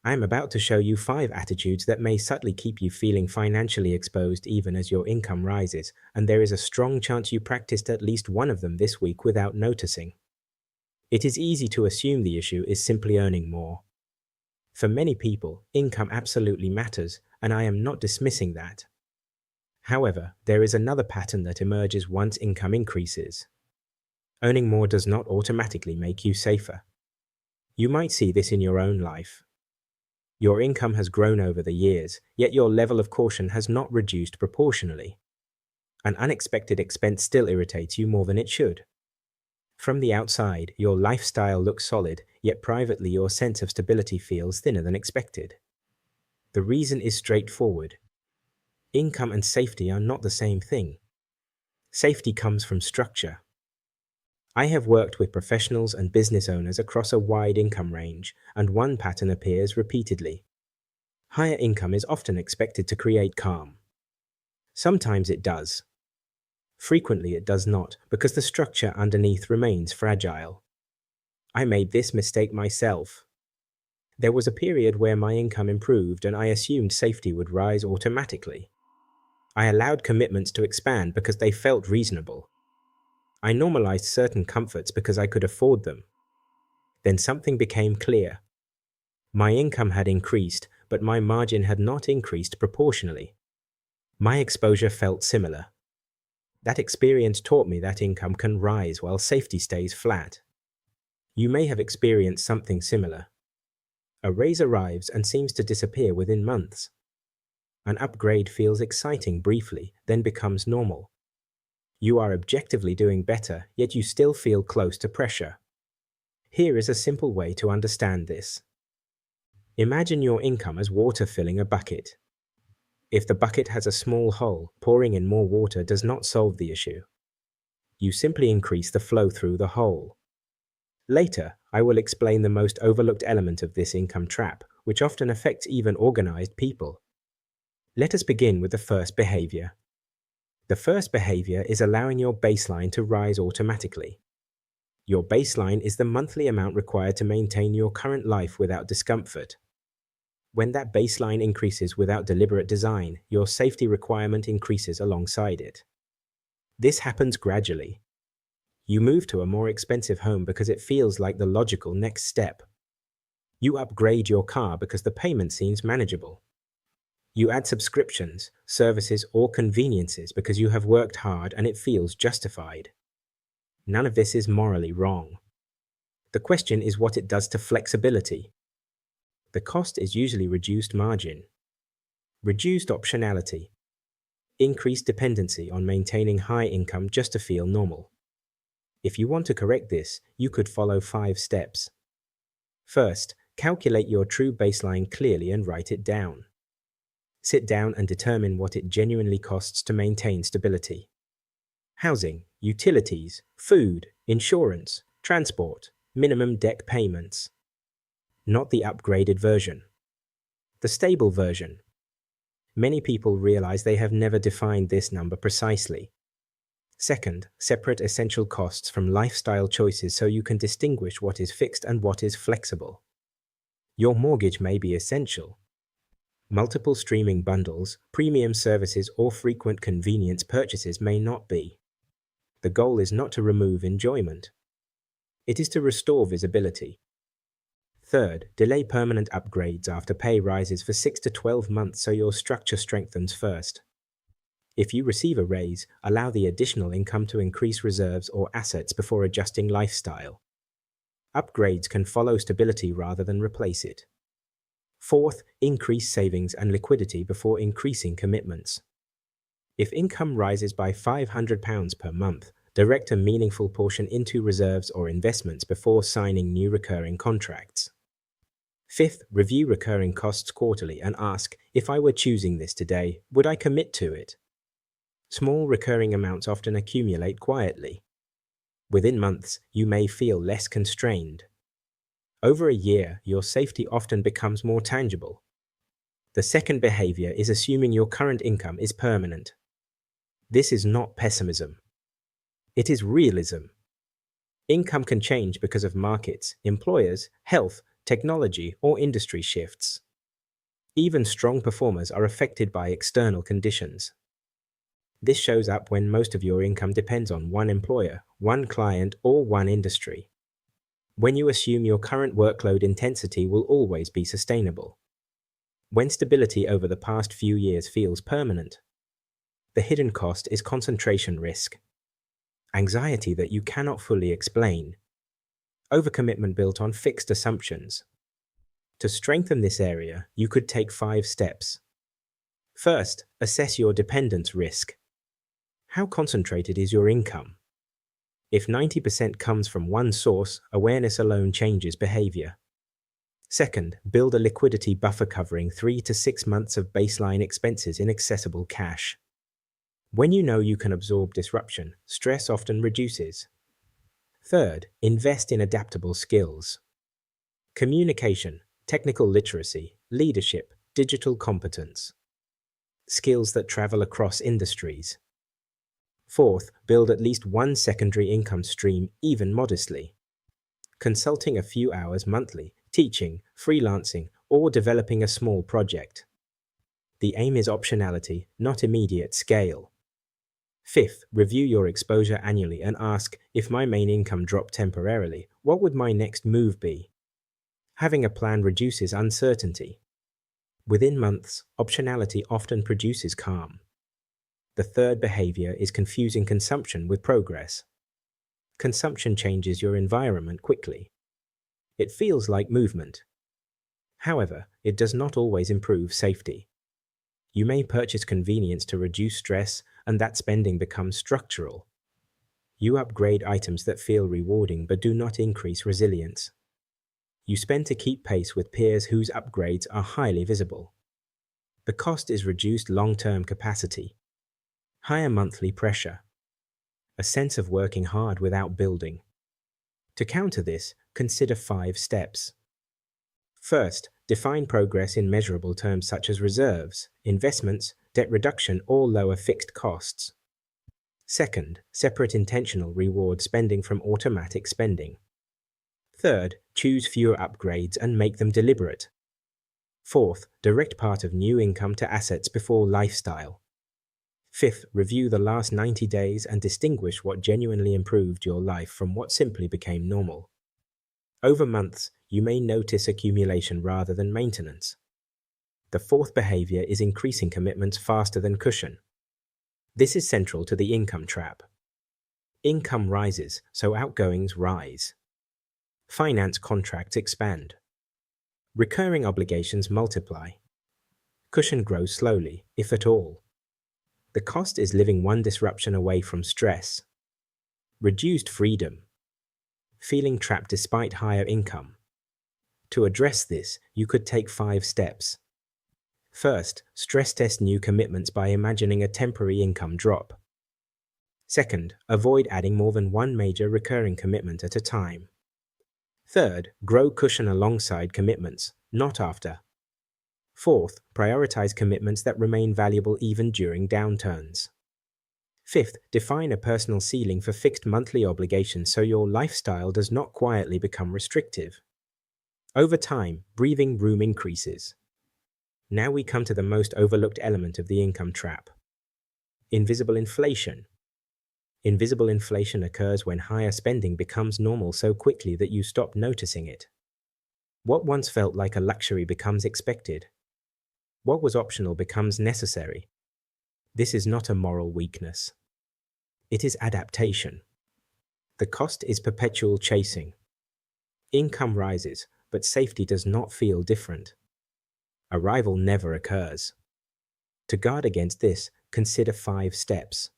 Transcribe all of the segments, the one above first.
I am about to show you 5 attitudes that may subtly keep you feeling financially exposed even as your income rises, and there is a strong chance you practiced at least one of them this week without noticing. It is easy to assume the issue is simply earning more. For many people, income absolutely matters, and I am not dismissing that. However, there is another pattern that emerges once income increases. Earning more does not automatically make you safer. You might see this in your own life. Your income has grown over the years, yet your level of caution has not reduced proportionally. An unexpected expense still irritates you more than it should. From the outside, your lifestyle looks solid, yet privately your sense of stability feels thinner than expected. The reason is straightforward. Income and safety are not the same thing. Safety comes from structure. I have worked with professionals and business owners across a wide income range, and one pattern appears repeatedly. Higher income is often expected to create calm. Sometimes it does. Frequently it does not, because the structure underneath remains fragile. I made this mistake myself. There was a period where my income improved and I assumed safety would rise automatically. I allowed commitments to expand because they felt reasonable. I normalized certain comforts because I could afford them. Then something became clear. My income had increased, but my margin had not increased proportionally. My exposure felt similar. That experience taught me that income can rise while safety stays flat. You may have experienced something similar. A raise arrives and seems to disappear within months. An upgrade feels exciting briefly, then becomes normal. You are objectively doing better, yet you still feel close to pressure. Here is a simple way to understand this. Imagine your income as water filling a bucket. If the bucket has a small hole, pouring in more water does not solve the issue. You simply increase the flow through the hole. Later, I will explain the most overlooked element of this income trap, which often affects even organized people. Let us begin with the first behavior. The first behavior is allowing your baseline to rise automatically. Your baseline is the monthly amount required to maintain your current life without discomfort. When that baseline increases without deliberate design, your safety requirement increases alongside it. This happens gradually. You move to a more expensive home because it feels like the logical next step. You upgrade your car because the payment seems manageable. You add subscriptions, services, or conveniences because you have worked hard and it feels justified. None of this is morally wrong. The question is what it does to flexibility. The cost is usually reduced margin, reduced optionality, increased dependency on maintaining high income just to feel normal. If you want to correct this, you could follow 5 steps. First, calculate your true baseline clearly and write it down. Sit down and determine what it genuinely costs to maintain stability. Housing, utilities, food, insurance, transport, minimum debt payments. Not the upgraded version. The stable version. Many people realize they have never defined this number precisely. Second, separate essential costs from lifestyle choices so you can distinguish what is fixed and what is flexible. Your mortgage may be essential. Multiple streaming bundles, premium services, or frequent convenience purchases may not be. The goal is not to remove enjoyment. It is to restore visibility. Third, delay permanent upgrades after pay rises for 6 to 12 months so your structure strengthens first. If you receive a raise, allow the additional income to increase reserves or assets before adjusting lifestyle. Upgrades can follow stability rather than replace it. Fourth, increase savings and liquidity before increasing commitments. If income rises by £500 per month, direct a meaningful portion into reserves or investments before signing new recurring contracts. Fifth, review recurring costs quarterly and ask, if I were choosing this today, would I commit to it? Small recurring amounts often accumulate quietly. Within months, you may feel less constrained. Over a year, your safety often becomes more tangible. The second behavior is assuming your current income is permanent. This is not pessimism. It is realism. Income can change because of markets, employers, health, technology, or industry shifts. Even strong performers are affected by external conditions. This shows up when most of your income depends on one employer, one client, or one industry. When you assume your current workload intensity will always be sustainable. When stability over the past few years feels permanent. The hidden cost is concentration risk. Anxiety that you cannot fully explain. Overcommitment built on fixed assumptions. To strengthen this area, you could take 5 steps. First, assess your dependence risk. How concentrated is your income? If 90% comes from one source, awareness alone changes behavior. Second, build a liquidity buffer covering 3 to 6 months of baseline expenses in accessible cash. When you know you can absorb disruption, stress often reduces. Third, invest in adaptable skills. Communication, technical literacy, leadership, digital competence. Skills that travel across industries. Fourth, build at least one secondary income stream, even modestly. Consulting a few hours monthly, teaching, freelancing, or developing a small project. The aim is optionality, not immediate scale. Fifth, review your exposure annually and ask, if my main income dropped temporarily, what would my next move be? Having a plan reduces uncertainty. Within months, optionality often produces calm. The third behavior is confusing consumption with progress. Consumption changes your environment quickly. It feels like movement. However, it does not always improve safety. You may purchase convenience to reduce stress, and that spending becomes structural. You upgrade items that feel rewarding but do not increase resilience. You spend to keep pace with peers whose upgrades are highly visible. The cost is reduced long-term capacity. Higher monthly pressure. A sense of working hard without building. To counter this, consider 5 steps. First, define progress in measurable terms such as reserves, investments, debt reduction, or lower fixed costs. Second, separate intentional reward spending from automatic spending. Third, choose fewer upgrades and make them deliberate. Fourth, direct part of new income to assets before lifestyle. Fifth, review the last 90 days and distinguish what genuinely improved your life from what simply became normal. Over months, you may notice accumulation rather than maintenance. The fourth behavior is increasing commitments faster than cushion. This is central to the income trap. Income rises, so outgoings rise. Finance contracts expand. Recurring obligations multiply. Cushion grows slowly, if at all. The cost is living one disruption away from stress. Reduced freedom. Feeling trapped despite higher income. To address this, you could take 5 steps. First, stress test new commitments by imagining a temporary income drop. Second, avoid adding more than one major recurring commitment at a time. Third, grow cushion alongside commitments, not after. Fourth, prioritize commitments that remain valuable even during downturns. Fifth, define a personal ceiling for fixed monthly obligations so your lifestyle does not quietly become restrictive. Over time, breathing room increases. Now we come to the most overlooked element of the income trap. Invisible inflation. Invisible inflation occurs when higher spending becomes normal so quickly that you stop noticing it. What once felt like a luxury becomes expected. What was optional becomes necessary. This is not a moral weakness. It is adaptation. The cost is perpetual chasing. Income rises, but safety does not feel different. Arrival never occurs. To guard against this, consider 5 steps.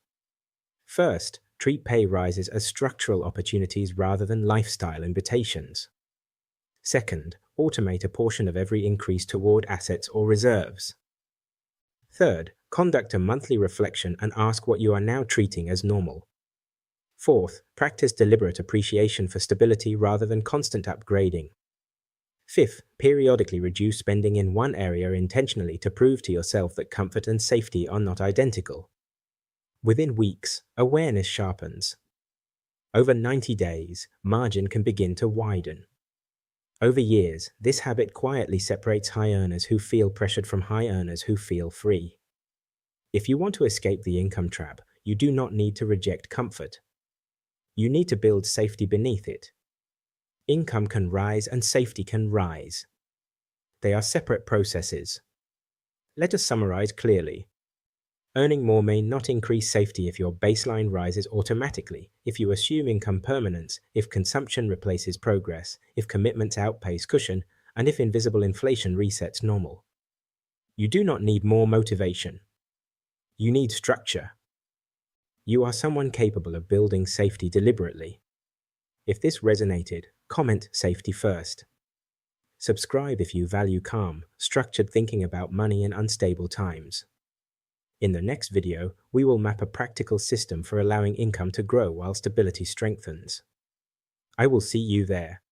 First, treat pay rises as structural opportunities rather than lifestyle invitations. Second, automate a portion of every increase toward assets or reserves. Third, conduct a monthly reflection and ask what you are now treating as normal. Fourth, practice deliberate appreciation for stability rather than constant upgrading. Fifth, periodically reduce spending in one area intentionally to prove to yourself that comfort and safety are not identical. Within weeks, awareness sharpens. Over 90 days, margin can begin to widen. Over years, this habit quietly separates high earners who feel pressured from high earners who feel free. If you want to escape the income trap, you do not need to reject comfort. You need to build safety beneath it. Income can rise and safety can rise. They are separate processes. Let us summarize clearly. Earning more may not increase safety if your baseline rises automatically, if you assume income permanence, if consumption replaces progress, if commitments outpace cushion, and if invisible inflation resets normal. You do not need more motivation. You need structure. You are someone capable of building safety deliberately. If this resonated, comment safety first. Subscribe if you value calm, structured thinking about money in unstable times. In the next video, we will map a practical system for allowing income to grow while stability strengthens. I will see you there.